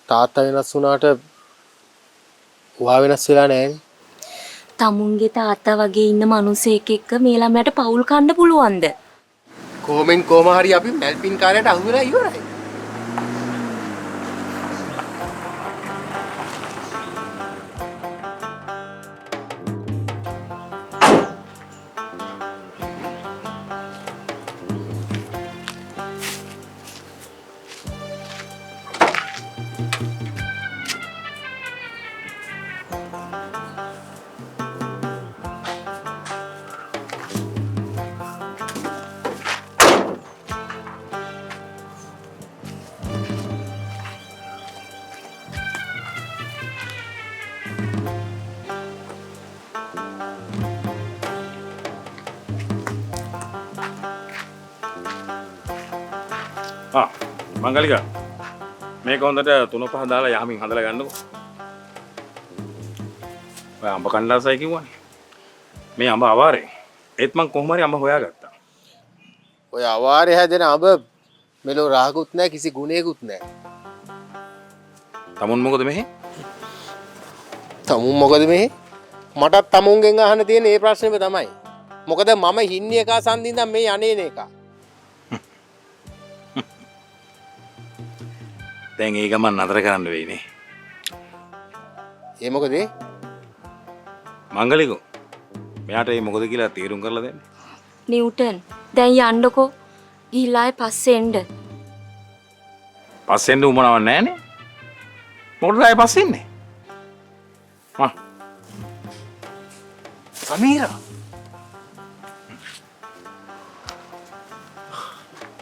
තාත්තා වෙනස් වුණාට ඔයා වෙනස් වෙලා නැහැ. තමුන්ගේ තාත්තා වගේ ඉන්න මිනිසෙක් එක්ක මේ ළමයට පවුල් කන්න පුළුවන්ද? කොහොමෙන් කොහම හරි අපි මැල්පින් කාර්යයට අහු වෙලා ඉවරයි. මංගලික මේක හොඳට 3-5 දාලා යහමින් හදලා ගන්නකො. ඔය අඹ කණ්ඩාසයි කිව්වනේ. මේ අඹ අවාරේ. ඒත් මං කොහොම හරි අඹ හොයාගත්තා. ඔය අවාරේ හැදෙන අඹ මෙලෝ රාගුත් නැහැ කිසි ගුණයකුත් නැහැ. තමුන් මොකද මෙහි? තමුන් මොකද මෙහි? මටත් තමුන්ගෙන් අහන්න තියෙන මේ ප්‍රශ්නේම තමයි. මොකද මම හින්නේ එකා සම්දින්දා මේ යන්නේන එක. දැන් ඒ ගමන් නතර කරන්න වෙයිනේ. ඒ මොකද? මංගලිකෝ. මෙයාට ඒ මොකද කියලා තීරුම් කරලා දෙන්න. නිව්ටන් දැන් යන්නකෝ. ගිහිල්ලා ආයේ පස්සේ එන්න. පස්සෙන් උමනවක් නැහනේ. මොකටද ආයේ පස්සේ ඉන්නේ? සමීරා